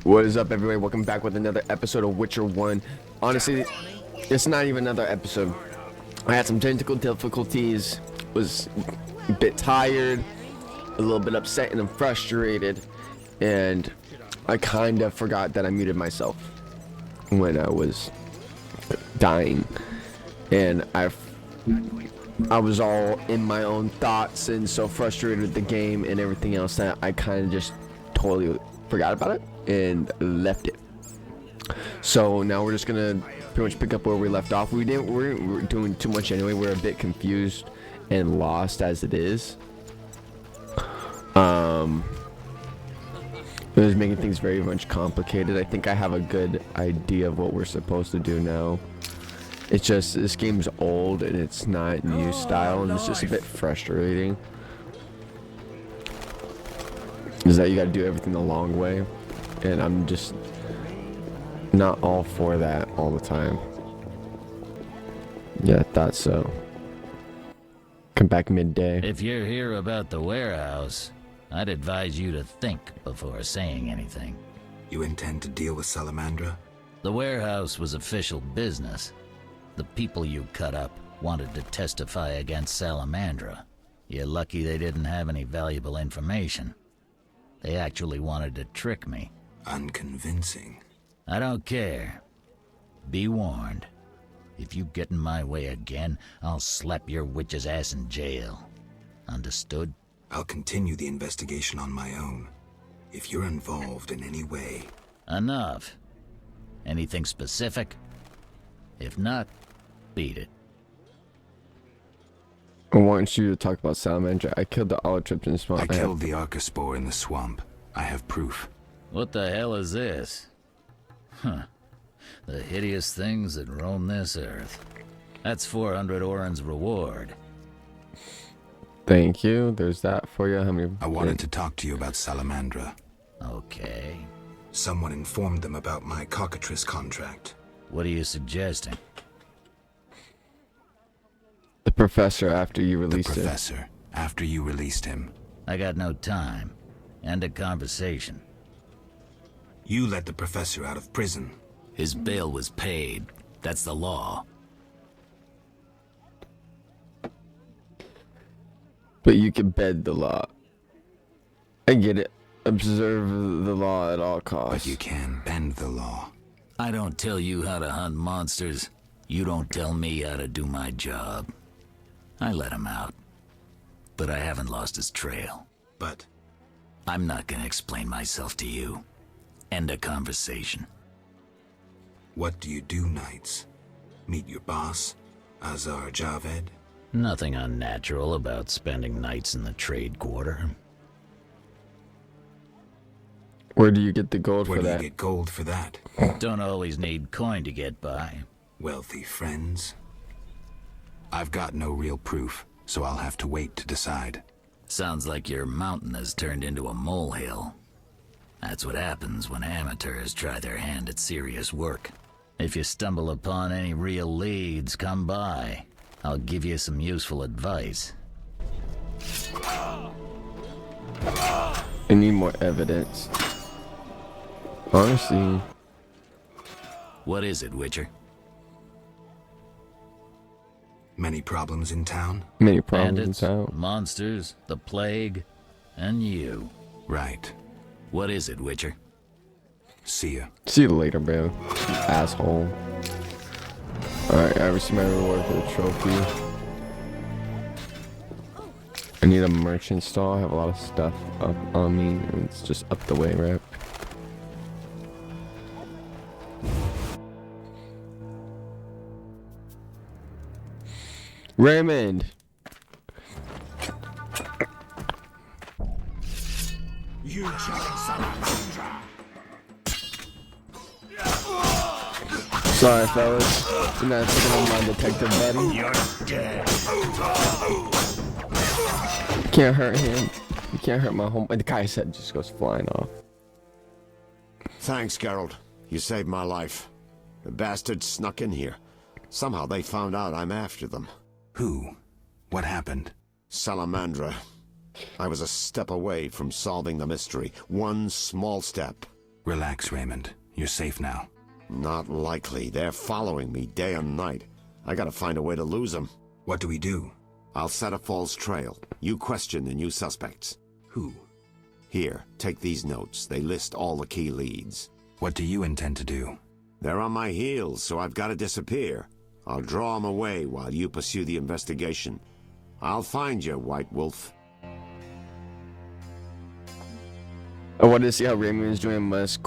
What is up, everybody? Welcome back with another episode of Witcher 1. Honestly, it's not even another episode. I had some technical difficulties, was a bit tired, a little bit upset, and I'm frustrated. And I kind of forgot that I muted myself when I was dying. And I was all in my own thoughts and so frustrated with the game and everything else that I kind of just totally forgot about it and left it. So now we're just gonna pretty much pick up where we left off. We're doing too much anyway. We're a bit confused and lost as it is. It was making things very much complicated. I think I have a good idea of what we're supposed to do now. It's just this game's old and it's not new style, and it's just a bit frustrating. Is that you gotta do everything the long way, and I'm just not all for that all the time. Yeah, I thought so. Come back midday. If you're here about the warehouse, I'd advise you to think before saying anything. You intend to deal with Salamandra? The warehouse was official business. The people you cut up wanted to testify against Salamandra. You're lucky they didn't have any valuable information. They actually wanted to trick me. Unconvincing. I don't care. Be warned. If you get in my way again, I'll slap your witch's ass in jail. Understood? I'll continue the investigation on my own. If you're involved in any way... Enough. Anything specific? If not, beat it. I want you to talk about Salamandra. I killed the Olitrips swamp. I killed the Arcaspore in the swamp. I have proof. What the hell is this? Huh. The hideous things that roam this earth. That's 400 Oren's reward. Thank you. There's that for you. How many? I wanted to talk to you about Salamandra. Okay. Someone informed them about my cockatrice contract. What are you suggesting? The professor after you released The him. professor, after you released him. I got no time. End of conversation. You let the professor out of prison. His bail was paid. That's the law. But you can bend the law. I get it. Observe the law at all costs. But you can bend the law. I don't tell you how to hunt monsters. You don't tell me how to do my job. I let him out. But I haven't lost his trail. But... I'm not gonna explain myself to you. End of conversation. What do you do nights? Meet your boss, Azar Javed? Nothing unnatural about spending nights in the trade quarter. Where do you get the gold Where for do that? you get gold for that? Don't always need coin to get by. Wealthy friends? I've got no real proof, so I'll have to wait to decide. Sounds like your mountain has turned into a molehill. That's what happens when amateurs try their hand at serious work. If you stumble upon any real leads, come by. I'll give you some useful advice. I need more evidence. Honestly. What is it, Witcher? Many problems in town? Many problems Bandits, out. monsters, the plague, and you. Right. What is it, Witcher? See ya. See you later, bro. Asshole. Alright, I received my reward for the trophy. I need a merchant stall. I have a lot of stuff up on me. And it's just up the way, right? Raymond! You challenge Salamandra! Sorry, fellas. You're not taking on my detective buddy. You're dead! You can't hurt him. You can't hurt my home. The guy's head just goes flying off. Thanks, Geralt. You saved my life. The bastards snuck in here. Somehow they found out I'm after them. Who? What happened? Salamandra. I was a step away from solving the mystery. One small step. Relax, Raymond. You're safe now. Not likely. They're following me day and night. I gotta find a way to lose them. What do we do? I'll set a false trail. You question the new suspects. Who? Here, take these notes. They list all the key leads. What do you intend to do? They're on my heels, so I've got to disappear. I'll draw them away while you pursue the investigation. I'll find you, White Wolf. I wanted to see how Raymond is doing. Must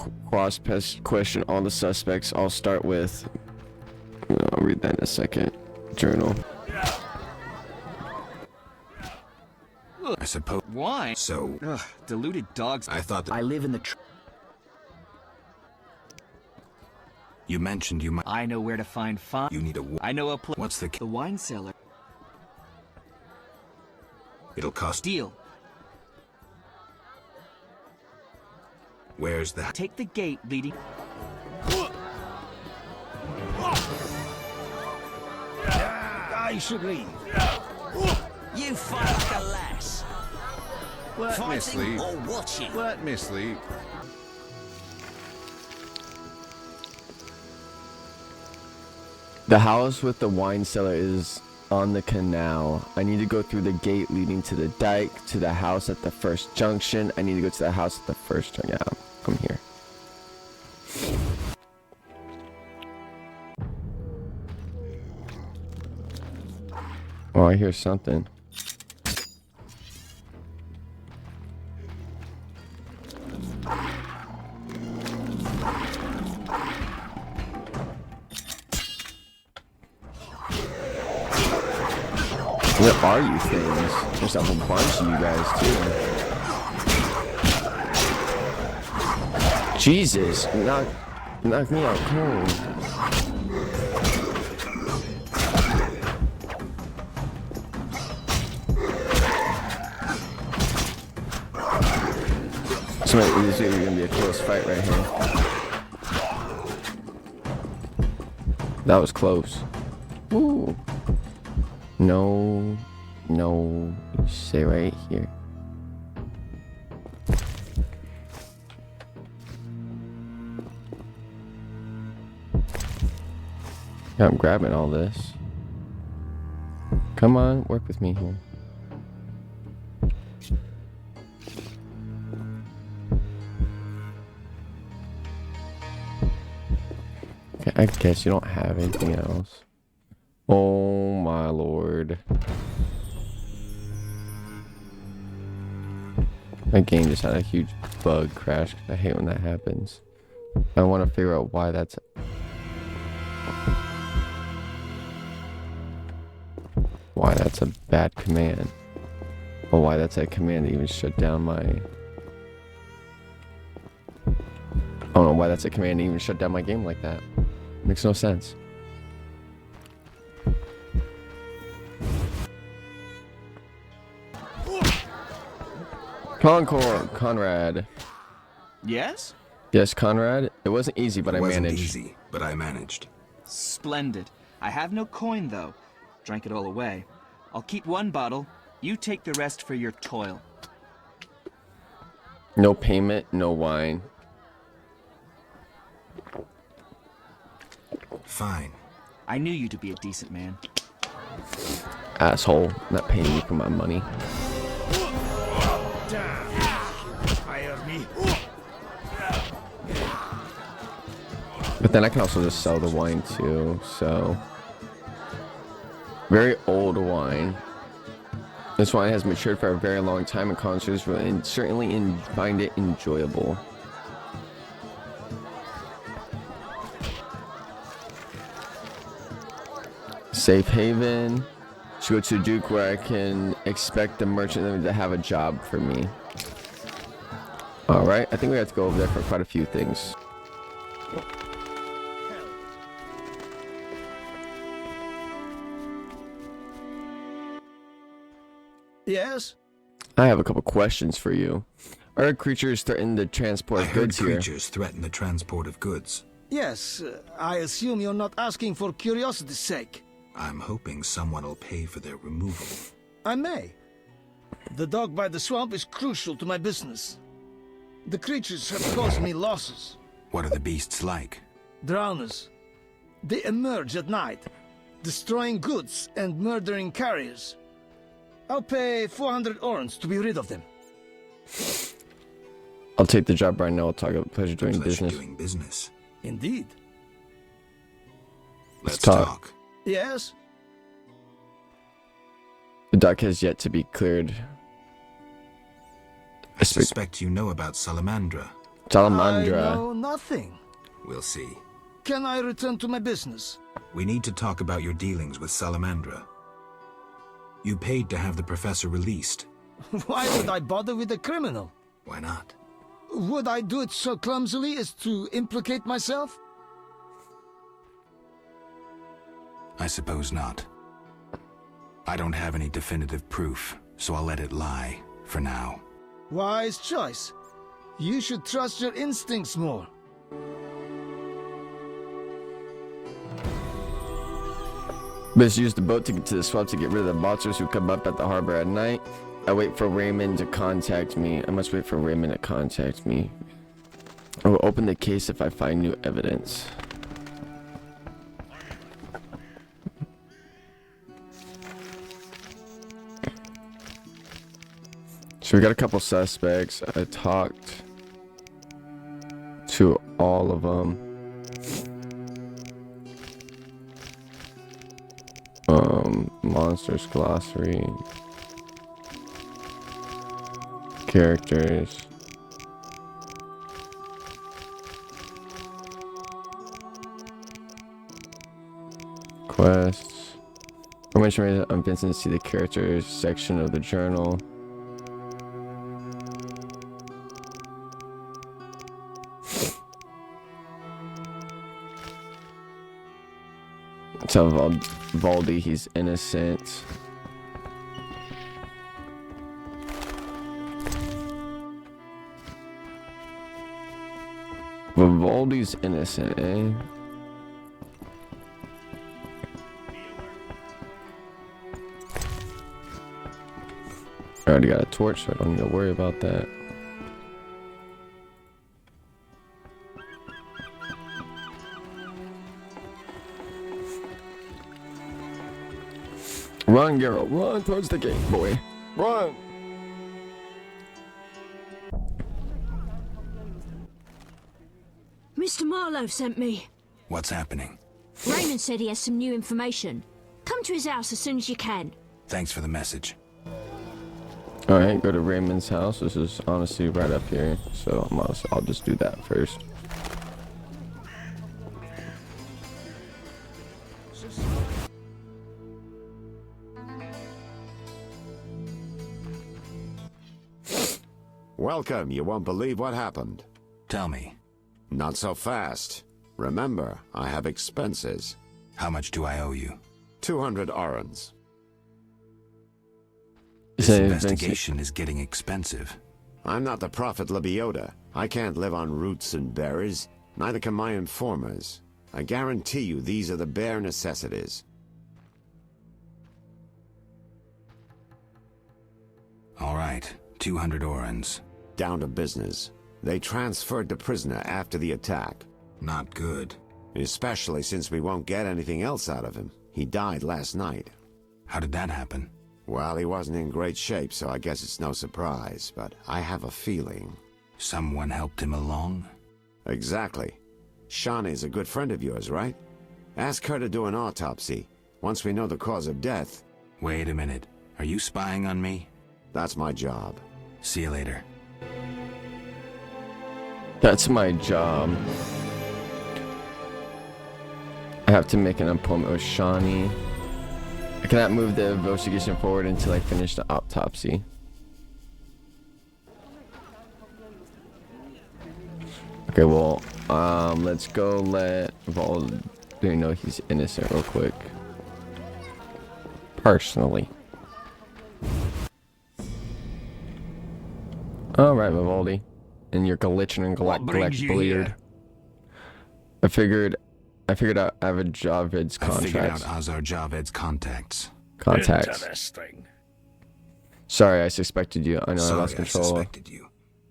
question all the suspects. I'll start with... I'll read that in a second. Journal. I suppose. Why? So, Ugh, deluded dogs. I thought that I live in the you mentioned you might. I know where to find fun. You need a. I know a place. What's the? The wine cellar. It'll cost. Deal. Where's that? Take the gate leading. I should leave. You fight like a lass. Let me Fighting sleep. or watching. Let me sleep. The house with the wine cellar is on the canal. I need to go through the gate leading to the dike, to the house at the first junction. I need to go to the house at the first junction. Yeah, I'm here. Oh, I hear something. Where are you things? There's a whole bunch of you guys too. Jesus, knock me out cold. So this is gonna be a close fight right here. That was close. Ooh. No, stay right here. Yeah, I'm grabbing all this. Come on, work with me here. Okay, I guess you don't have anything else. Oh my lord. My game just had a huge bug crash. I hate when that happens. I want to figure out why that's... Why that's a bad command. Or why that's a command that even shut down my... I don't know why that's a command that even shut down my game like that. Makes no sense. Conrad. Yes? Yes, Conrad. It wasn't easy, but It I wasn't managed. easy, but I managed. Splendid. I have no coin, though. Drank it all away. I'll keep one bottle. You take the rest for your toil. No payment, no wine. Fine. I knew you to be a decent man. Asshole, not paying me for my money. But then I can also just sell the wine too, so... Very old wine. This wine has matured for a very long time and connoisseurs will certainly find it enjoyable. Safe haven. Should go to Duke where I can expect the merchant to have a job for me. Alright, I think we have to go over there for quite a few things. Yes? I have a couple questions for you. Are creatures threatening the transport I of heard goods here? creatures threaten the transport of goods. Yes, I assume you're not asking for curiosity's sake. I'm hoping someone will pay for their removal. I may. The dog by the swamp is crucial to my business. The creatures have caused me losses. What are the beasts like? Drowners. They emerge at night, destroying goods and murdering carriers. I'll pay 400 orens to be rid of them. I'll take the job right now. I'll talk about pleasure doing Pleasure business. doing business. Indeed. Let's talk. talk. Yes? The dock has yet to be cleared. I suspect you know about Salamandra. Salamandra. I know nothing. We'll see. Can I return to my business? We need to talk about your dealings with Salamandra. You paid to have the professor released. Why would I bother with a criminal? Why not? Would I do it so clumsily as to implicate myself? I suppose not. I don't have any definitive proof, so I'll let it lie, for now. Wise choice. You should trust your instincts more. Let's use the boat to get to the swamp to get rid of the monsters who come up at the harbor at night. I wait for Raymond to contact me. I must wait for Raymond to contact me. I will open the case if I find new evidence. So we got a couple suspects. I talked to all of them. Monsters glossary. Characters. Quests. Information I'm Vincent to see the characters section of the journal. Tell Valdi he's innocent. Vivaldi's innocent, eh? I already got a torch, so I don't need to worry about that. Run, Geralt, run towards the gate, boy. Run! Mr. Marlowe sent me. What's happening? Raymond said he has some new information. Come to his house as soon as you can. Thanks for the message. Alright, go to Raymond's house. This is honestly right up here, so I'll just do that first. Welcome. You won't believe what happened. Tell me, Not so fast. Remember, I have expenses. how much do I owe you? 200 orens. This Say, investigation is getting expensive. I'm not the Prophet Lebioda. I can't live on roots and berries. Neither can my informers. I guarantee you these are the bare necessities. All right, 200 orens. Down to business. They transferred the prisoner after the attack. Not good. Especially since we won't get anything else out of him. He died last night. How did that happen? Well, he wasn't in great shape, so I guess it's no surprise, but I have a feeling. Someone helped him along? Exactly. Shawnee's a good friend of yours, right? Ask her to do an autopsy. Once we know the cause of death. Wait a minute. Are you spying on me? That's my job. See you later. That's my job. I have to make an appointment with Shawnee. I cannot move the investigation forward until I finish the autopsy. Okay, well, let's go let Valdi know he's innocent real quick. Personally. Alright, Vivaldi. And your glitching and What brings you here? I figured out Avid Javed's I figured out contracts. Azar Javed's contacts. Contacts. Interesting. Sorry, I suspected you. I know I Sorry lost I control. suspected you.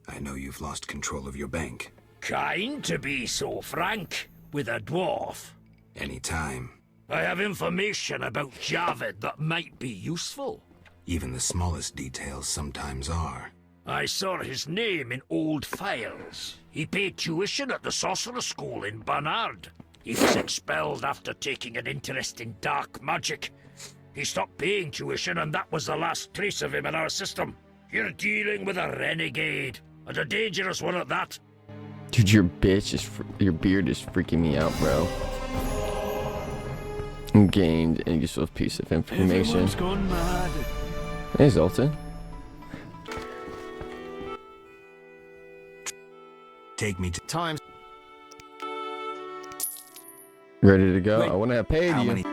I know you've lost control of your bank. Kind to be so frank with a dwarf. Anytime. I have information about Javid that might be useful. Even the smallest details sometimes are. I saw his name in old files. He paid tuition at the sorcerer school in Barnard. He was expelled after taking an interest in dark magic. He stopped paying tuition, and that was the last trace of him in our system. You're dealing with a renegade, and a dangerous one at that. Dude, your beard is freaking me out, bro. Gained a useful piece of information. Everyone's gone mad. Hey, Zoltan. Take me to Times. Ready to go? Wait, I wouldn't have paid how you. many?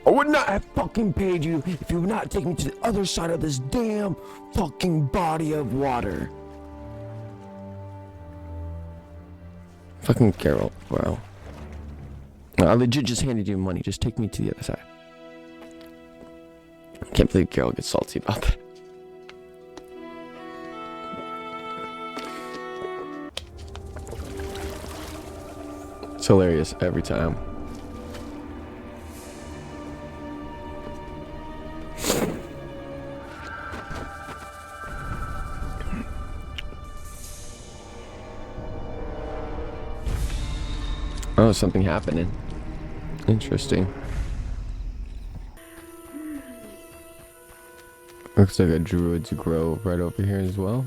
I would not have fucking paid you if you would not take me to the other side of this damn fucking body of water. Fucking Carol, bro. I legit just handed you money. Just take me to the other side. I can't believe Carol gets salty about that. It's hilarious every time. Oh, something happening. Interesting. Looks like a druid's grove right over here as well.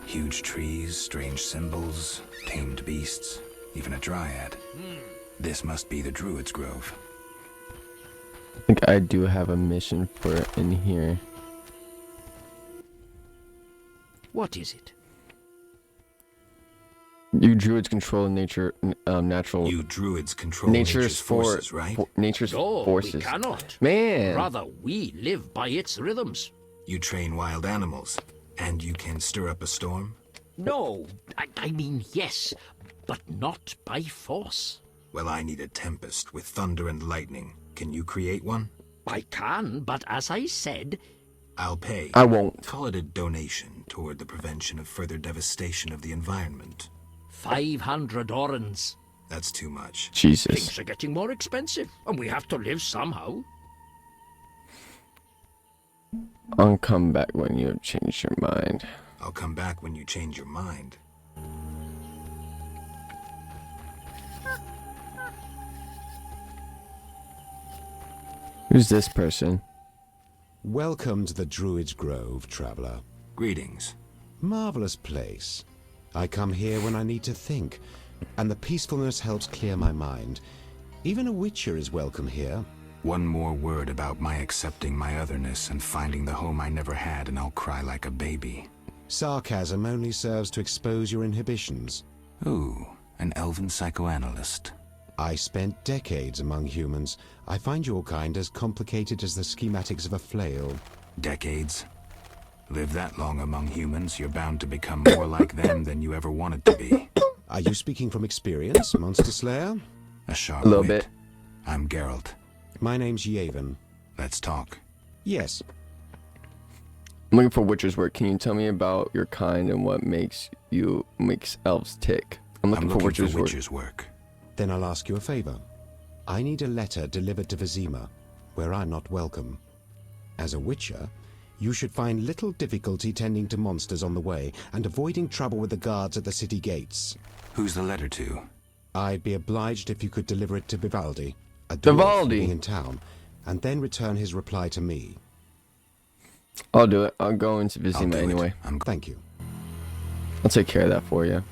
Huge trees, strange symbols, tamed beasts, even a dryad. This must be the Druid's Grove. I think I do have a mission for it in here. What is it? You druids control natural. You druids control nature's forces, right? Nature's No, forces. we cannot. Man. Rather, we live by its rhythms. You train wild animals, and you can stir up a storm? No, I mean yes, but not by force. Well, I need a tempest with thunder and lightning. Can you create one? I can, but as I said... I'll pay. I won't. Call it a donation toward the prevention of further devastation of the environment. 500 orens. That's too much. Jesus. Things are getting more expensive, and we have to live somehow. I'll come back when you have changed your mind. I'll come back when you change your mind. Who's this person? Welcome to the Druid's Grove, traveler. Greetings. Marvelous place. I come here when I need to think, and the peacefulness helps clear my mind. Even a witcher is welcome here. One more word about my accepting my otherness and finding the home I never had, and I'll cry like a baby. Sarcasm only serves to expose your inhibitions. Ooh, an elven psychoanalyst. I spent decades among humans. I find your kind as complicated as the schematics of a flail. Decades? Live that long among humans, you're bound to become more like them than you ever wanted to be. Are you speaking from experience, Monster Slayer? A sharp A little wit. bit. I'm Geralt. My name's Yavin. Let's talk. Yes. I'm looking for witcher's work. Can you tell me about your kind and what makes elves tick? I'm looking for witcher's work. Then I'll ask you a favor. I need a letter delivered to Vizima, where I'm not welcome. As a witcher, you should find little difficulty tending to monsters on the way and avoiding trouble with the guards at the city gates. Who's the letter to? I'd be obliged if you could deliver it to Vivaldi, a dwarf living in town, and then return his reply to me. I'll do it. I'll go into Vizima anyway. Thank you. I'll take care of that for you.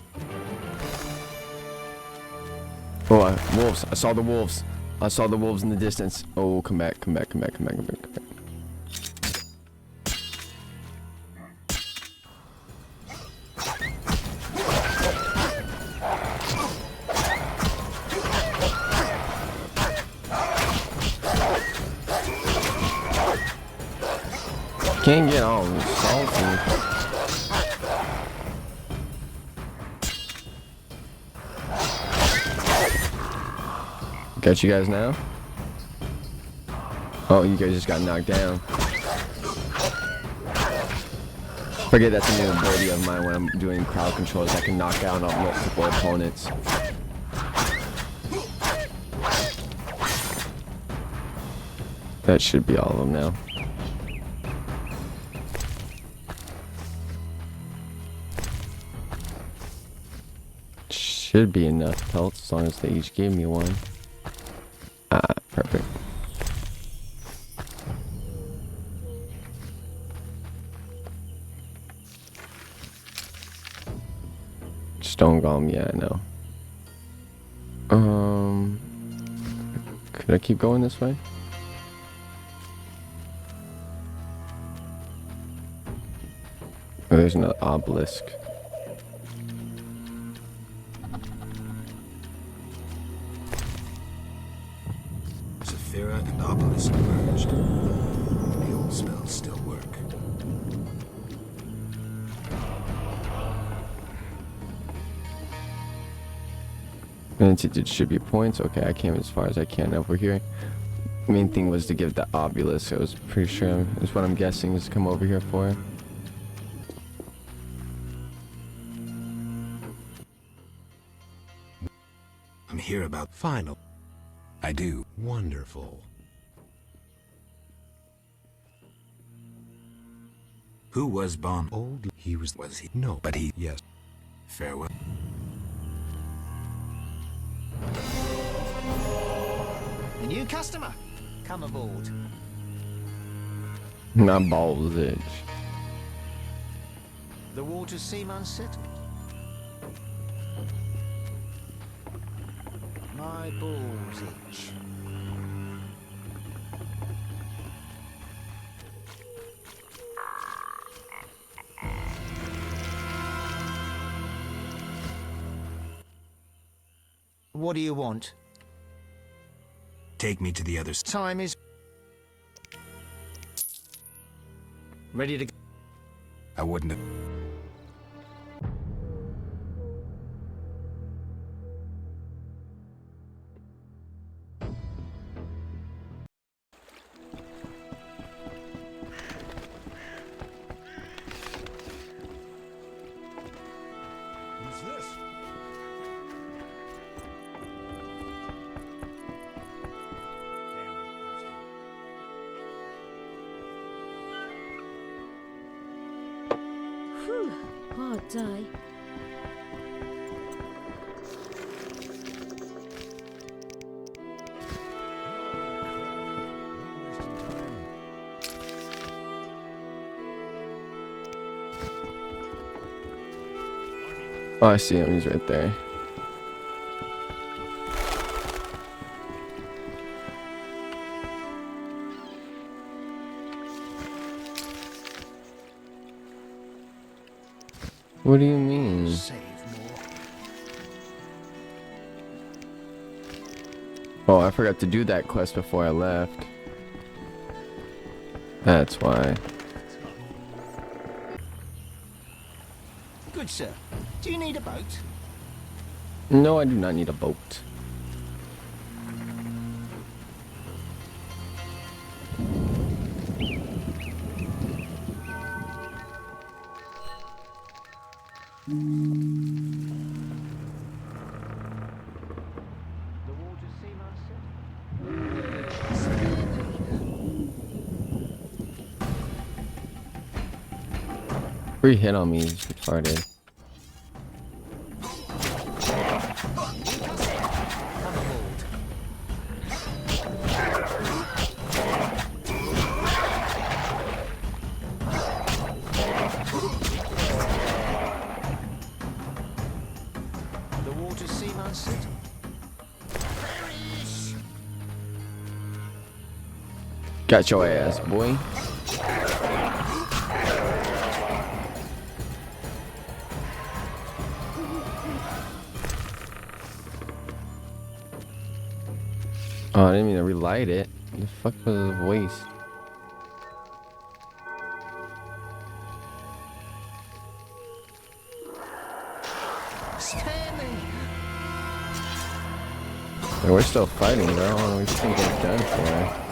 Oh, wolves. I saw the wolves. I saw the wolves in the distance. Oh, come back, come back, come back, come back, come back, come back. Can't get all salty. Got you guys now. Oh, you guys just got knocked down. Forget that's a new ability of mine when I'm doing crowd controls. I can knock down multiple opponents. That should be all of them now. Should be enough pelts as long as they each gave me one. Ah, perfect. Stone Golem, yeah, no. Could I keep going this way? Oh, there's another obelisk. Saphira and obelisk merged. The old spells still work. And it distribute points. Okay, I came as far as I can over here. Main thing was to give the obelisk. I was pretty sure is what I'm guessing is to come over here for. I'm here about Final. I do. Wonderful. Who was Bon? Old. He was he? No. But he. Yes. Farewell. A new customer. Come aboard. Not balls itch. The waters seem unsettled. My balls itch. What do you want? Take me to the other side. Time is ready to go. I wouldn't have. Who's this? Whew, hard day. Oh, I see him. He's right there. What do you mean? Save more. Oh, I forgot to do that quest before I left. That's why. Good sir. Do you need a boat? No, I do not need a boat. The waters seem unsettled. Free hit on me is retarded. Come aboard. The waters seem unsettled. Got your ass, boy. Oh, I didn't mean to relight it. The fuck was the waste? Spare me. Yeah, we're still fighting, bro. I don't know what you think it's done for.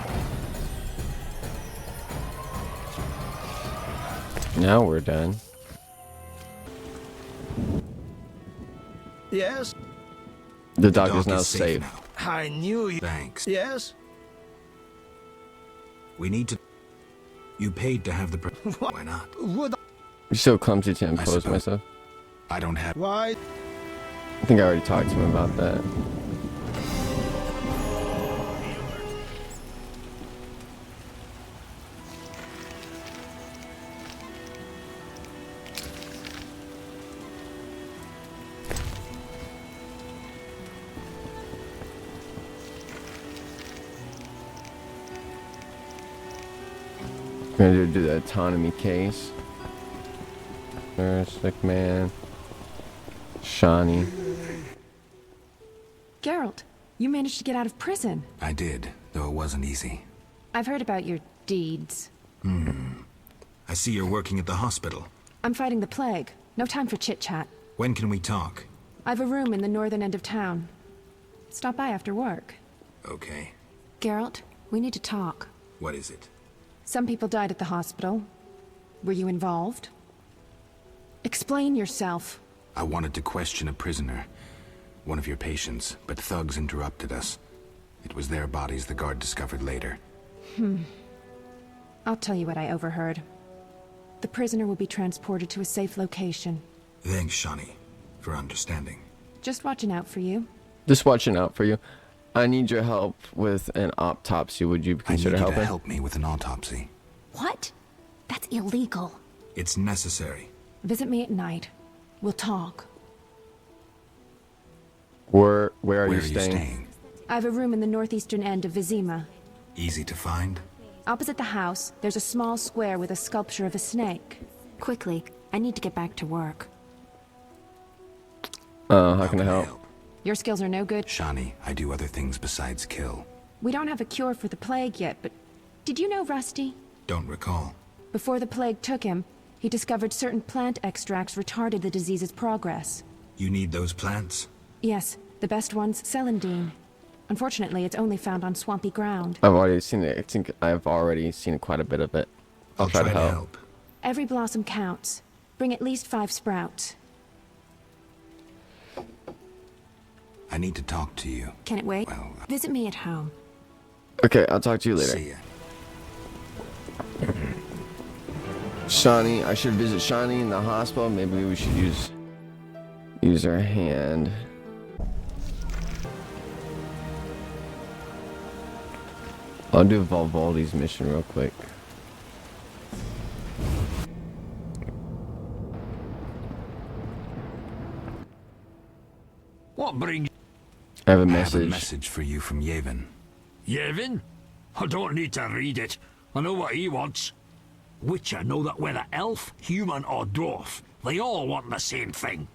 Now we're done. Yes? The dog Doc is now is safe. now. I knew you. Thanks. Yes? We need to... You paid to have the... Why not? Would You're so clumsy to I impose suppose- myself. I don't have... Why? I think I already talked to him about that. We're gonna do the autonomy case. There's Slick Man. Shawnee. Geralt, you managed to get out of prison. I did, though it wasn't easy. I've heard about your deeds. I see you're working at the hospital. I'm fighting the plague. No time for chit-chat. When can we talk? I've a room in the northern end of town. Stop by after work. Okay. Geralt, we need to talk. What is it? Some people died at the hospital. Were you involved? Explain yourself. I wanted to question a prisoner, one of your patients, but thugs interrupted us. It was their bodies the guard discovered later. I'll tell you what I overheard. The prisoner will be transported to a safe location. Thanks, Shawnee, for understanding. Just watching out for you. Just watching out for you. I need your help with an autopsy. Would you I need consider you to helping? help me with an autopsy. What? That's illegal. It's necessary. Visit me at night. We'll talk. Where are Where you are staying? you staying? I have a room in the northeastern end of Vizima. Easy to find? Opposite the house, there's a small square with a sculpture of a snake. Quickly, I need to get back to work. How can I help? Your skills are no good. Shawnee, I do other things besides kill. We don't have a cure for the plague yet, but did you know Rusty? Don't recall. Before the plague took him, he discovered certain plant extracts retarded the disease's progress. You need those plants? Yes, the best one's celandine. Unfortunately, it's only found on swampy ground. I've already seen it. I think I've already seen quite a bit of it. I'll try to help. Every blossom counts. Bring at least 5 sprouts. I need to talk to you. Can it wait? Well, Visit me at home. Okay, I'll talk to you later. see ya. Shawnee, I should visit Shawnee in the hospital. Maybe we should use her hand. I'll do Valvaldi's mission real quick. What brings... I have a I message. have a message for you from Yevon. Yevon? I don't need to read it. I know what he wants. Witcher know that whether elf, human or dwarf, they all want the same thing.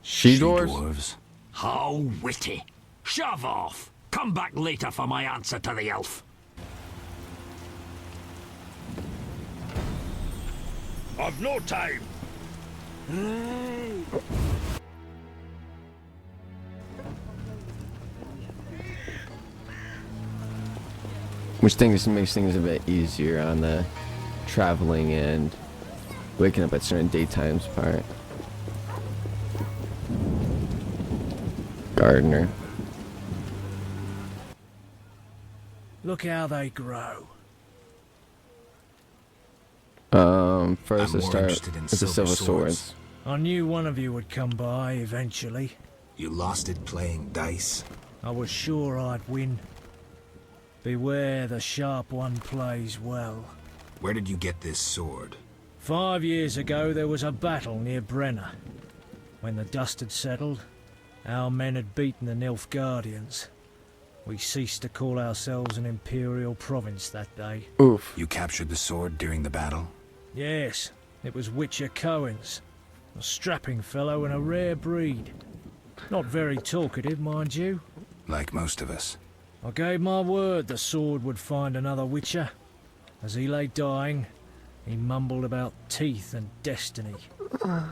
She-dwarves? How witty. Shove off. Come back later for my answer to the elf. I've no time. Which things makes things a bit easier on the traveling and waking up at certain daytimes part. Gardener. Look how they grow. First I'm to more start interested in with the silver silver swords. I knew one of you would come by eventually. You lost it playing dice? I was sure I'd win. Beware the sharp one plays well. Where did you get this sword? 5 years ago there was a battle near Brenna. When the dust had settled, our men had beaten the Nilfgaardians. We ceased to call ourselves an imperial province that day. Oof. You captured the sword during the battle? Yes, it was Witcher Cohen's. A strapping fellow and a rare breed. Not very talkative, mind you. Like most of us. I gave my word the sword would find another Witcher. As he lay dying, he mumbled about teeth and destiny.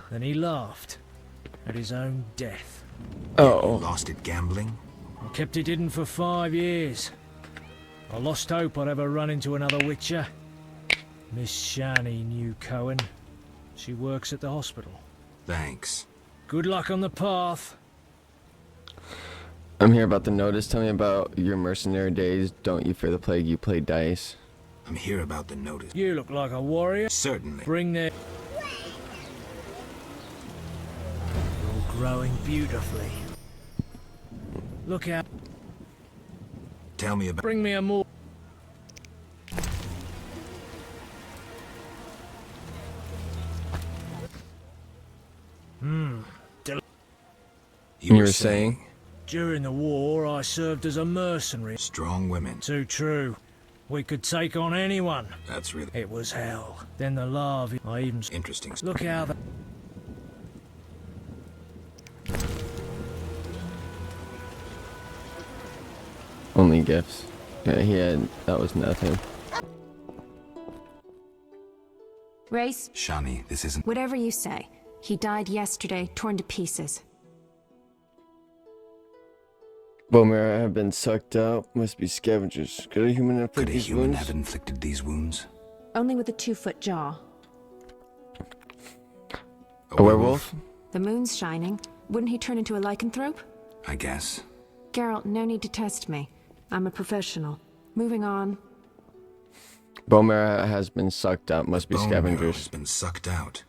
Then he laughed at his own death. You Oh. lost it gambling? I kept it hidden for 5 years. I lost hope I'd ever run into another Witcher. Miss Shani knew Cohen. She works at the hospital. Thanks. Good luck on the path. I'm here about the notice. Tell me about your mercenary days. Don't you fear the plague? You play dice. I'm here about the notice. You look like a warrior. Certainly. Bring their... You're growing beautifully. Look out. Tell me about... Bring me a more... You were saying? During the war, I served as a mercenary. Strong women. Too true. We could take on anyone. That's really... It was hell. Then the larvae... I even... Interesting. Look how the... Only gifts. Yeah, he had... That was nothing. Race, Shani, this isn't... whatever you say. He died yesterday, torn to pieces. Bomera have been sucked out. Must be scavengers. Could a human inflict Could a these human wounds? have inflicted these wounds? Only with a 2-foot jaw. A werewolf? The moon's shining. Wouldn't he turn into a lycanthrope? I guess. Geralt, no need to test me. I'm a professional. Moving on. Bomera has been sucked out. Must be Bone marrow scavengers. has been sucked out.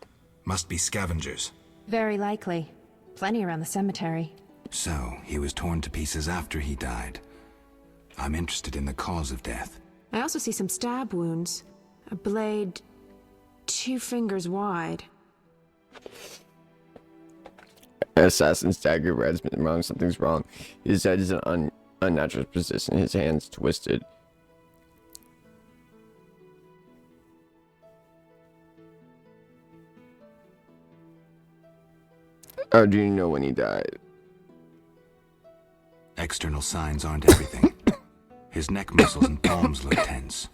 Must be scavengers. Very likely. Plenty around the cemetery. So, he was torn to pieces after he died. I'm interested in the cause of death. I also see some stab wounds. A blade 2 fingers wide. Assassin's dagger. Red's been wrong. Something's wrong. His head is in an unnatural position. His hands twisted. Or do you know when he died? External signs aren't everything. His neck muscles and palms look tense.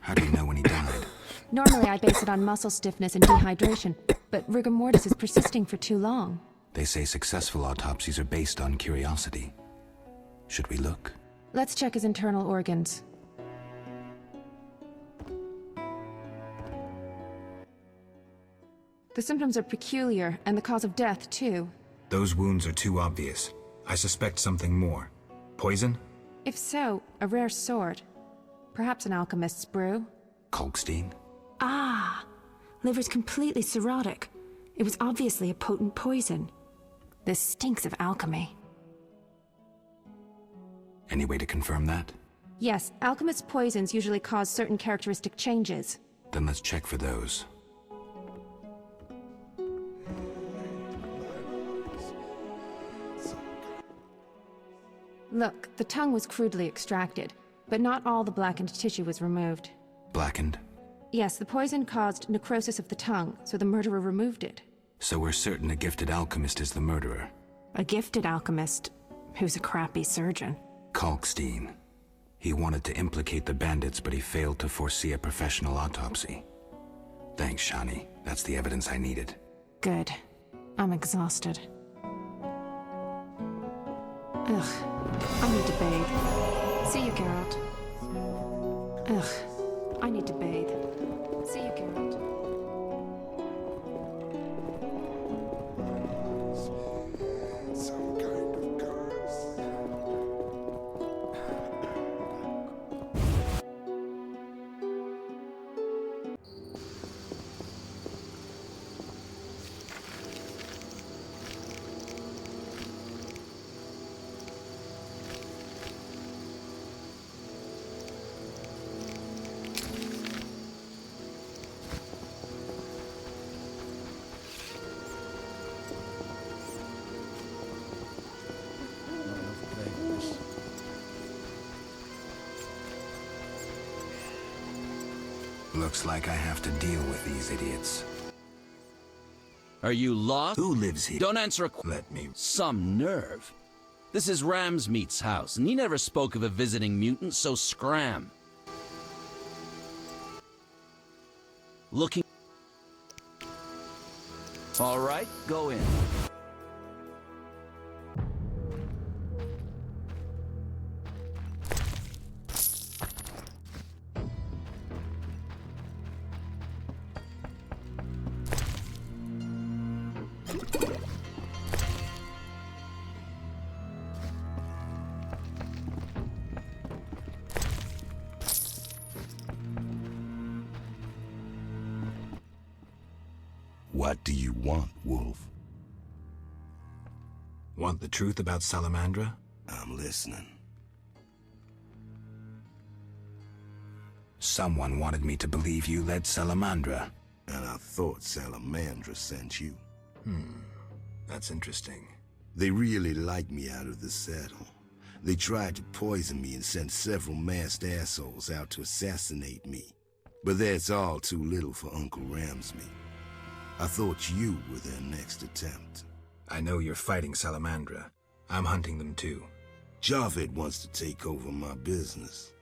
How do you know when he died? Normally I base it on muscle stiffness and dehydration, but rigor mortis is persisting for too long. They say successful autopsies are based on curiosity. Should we look? Let's check his internal organs. The symptoms are peculiar, and the cause of death, too. Those wounds are too obvious. I suspect something more. Poison? If so, a rare sort. Perhaps an alchemist's brew. Kalkstein? Ah! Liver's completely cirrhotic. It was obviously a potent poison. This stinks of alchemy. Any way to confirm that? Yes, alchemist's poisons usually cause certain characteristic changes. Then let's check for those. Look, the tongue was crudely extracted, but not all the blackened tissue was removed. Blackened? Yes, the poison caused necrosis of the tongue, so the murderer removed it. So we're certain a gifted alchemist is the murderer. A gifted alchemist who's a crappy surgeon. Kalkstein. He wanted to implicate the bandits, but he failed to foresee a professional autopsy. Thanks, Shani. That's the evidence I needed. Good. I'm exhausted. Ugh. I need to bathe. See you, Geralt. Ugh. I need to bathe. See you, Geralt. Looks like I have to deal with these idiots. Are you lost? Who lives here? Don't answer a Let me... Some nerve. This is Ramsmeat's house, and he never spoke of a visiting mutant, so scram. Looking... All right, go in. What do you want, Wolf? Want the truth about Salamandra? I'm listening. Someone wanted me to believe you led Salamandra. And I thought Salamandra sent you. That's interesting. They really liked me out of the saddle. They tried to poison me and sent several masked assholes out to assassinate me. But that's all too little for Uncle Ramsmeet. I thought you were their next attempt. I know you're fighting Salamandra. I'm hunting them too. Javed wants to take over my business.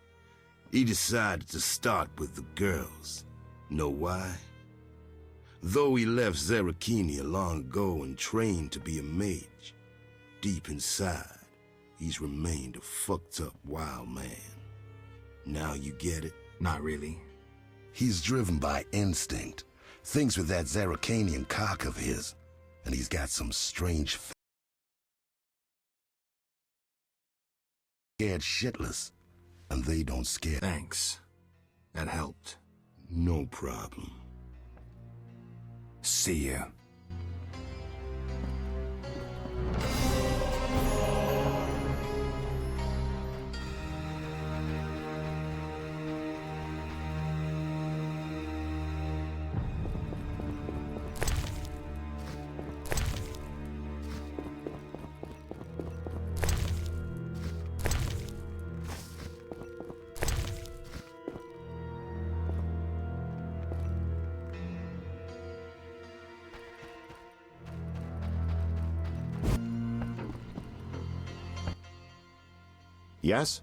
He decided to start with the girls. Know why? Though he left Zarakenia long ago and trained to be a mage, deep inside, he's remained a fucked up wild man. Now you get it? Not really. He's driven by instinct. Thinks with that Zarakanian cock of his, and he's got some strange scared shitless, and they don't scare. Thanks. That helped. No problem. See you. Yes?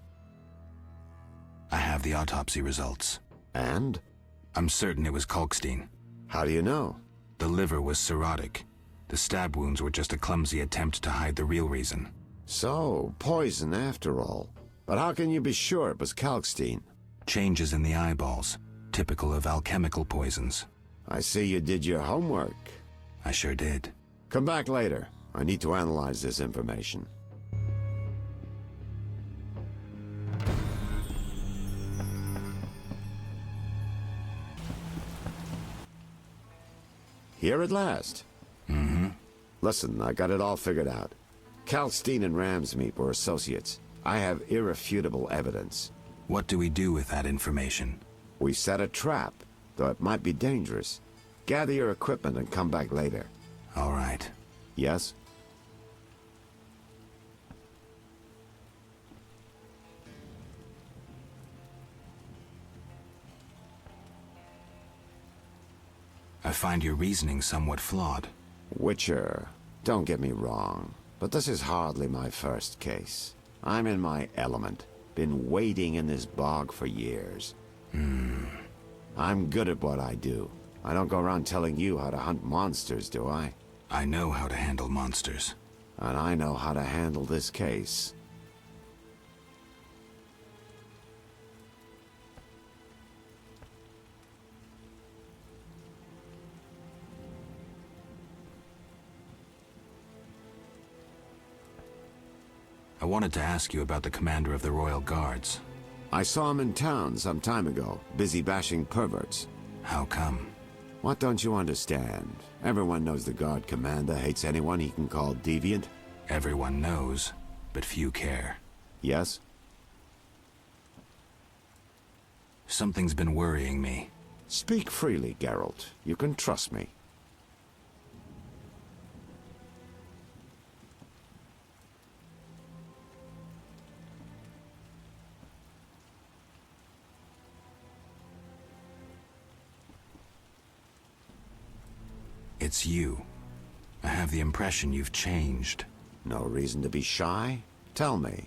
I have the autopsy results. And? I'm certain it was Kalkstein. How do you know? The liver was cirrhotic. The stab wounds were just a clumsy attempt to hide the real reason. So, poison after all. But how can you be sure it was Kalkstein? Changes in the eyeballs, typical of alchemical poisons. I see you did your homework. I sure did. Come back later. I need to analyze this information. Here at last. Listen, I got it all figured out. Kalkstein and Ramsmeet were associates. I have irrefutable evidence. What do we do with that information? We set a trap, though it might be dangerous. Gather your equipment and come back later. All right. Yes? I find your reasoning somewhat flawed. Witcher, don't get me wrong, but this is hardly my first case. I'm in my element. Been wading in this bog for years. I'm good at what I do. I don't go around telling you how to hunt monsters, do I? I know how to handle monsters. And I know how to handle this case. I wanted to ask you about the commander of the Royal Guards. I saw him in town some time ago, busy bashing perverts. How come? What don't you understand? Everyone knows the Guard commander hates anyone he can call deviant. Everyone knows, but few care. Yes? Something's been worrying me. Speak freely, Geralt. You can trust me. It's you. I have the impression you've changed. No reason to be shy? Tell me.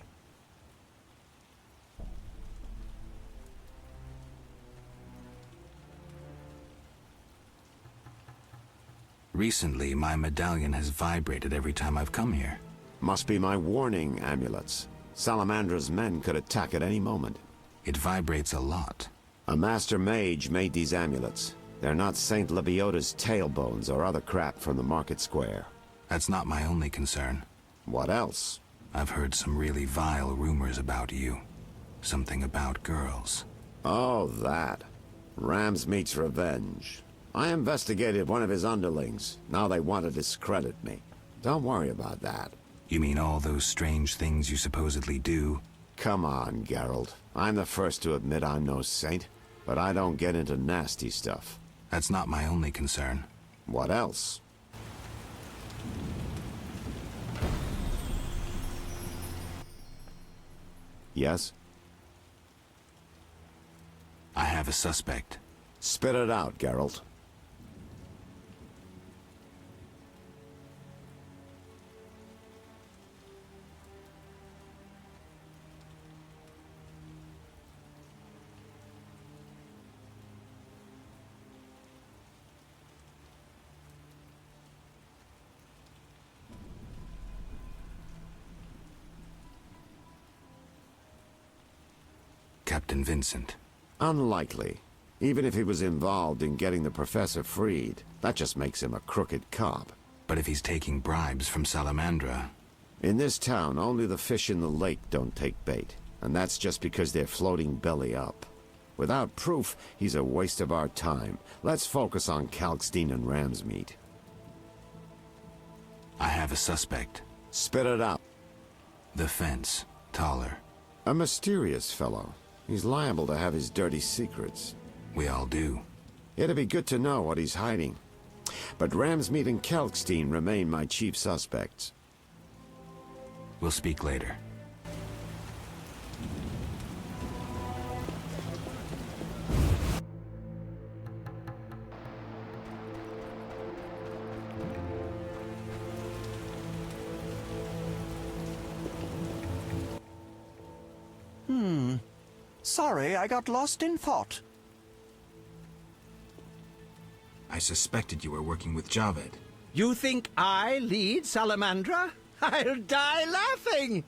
Recently, my medallion has vibrated every time I've come here. Must be my warning amulets. Salamandra's men could attack at any moment. It vibrates a lot. A master mage made these amulets. They're not Saint Lebioda's tailbones or other crap from the market square. That's not my only concern. What else? I've heard some really vile rumors about you. Something about girls. Oh, that. Ramsmeat's revenge. I investigated one of his underlings. Now they want to discredit me. Don't worry about that. You mean all those strange things you supposedly do? Come on, Geralt. I'm the first to admit I'm no saint, but I don't get into nasty stuff. That's not my only concern. What else? Yes? I have a suspect. Spit it out, Geralt. Captain Vincent. Unlikely. Even if he was involved in getting the professor freed, that just makes him a crooked cop. But if he's taking bribes from Salamandra... In this town, only the fish in the lake don't take bait. And that's just because they're floating belly up. Without proof, he's a waste of our time. Let's focus on Kalkstein and Ramsmeat. I have a suspect. Spit it out. The fence. Taller. A mysterious fellow. He's liable to have his dirty secrets. We all do. It'd be good to know what he's hiding. But Ramsmeat and Kalkstein remain my chief suspects. We'll speak later. Sorry, I got lost in thought. I suspected you were working with Javed. You think I lead Salamandra? I'll die laughing!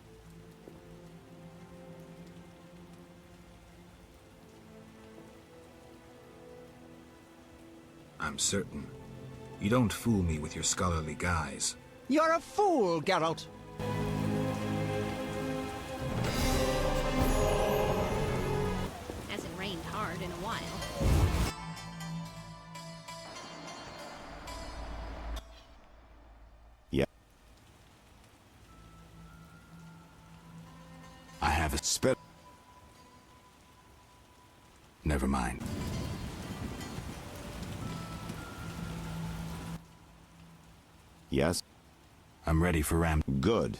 I'm certain. You don't fool me with your scholarly guise. You're a fool, Geralt. Hasn't rained hard in a while. Yeah. I have a spit. Never mind. Yes? I'm ready for Ram. Good.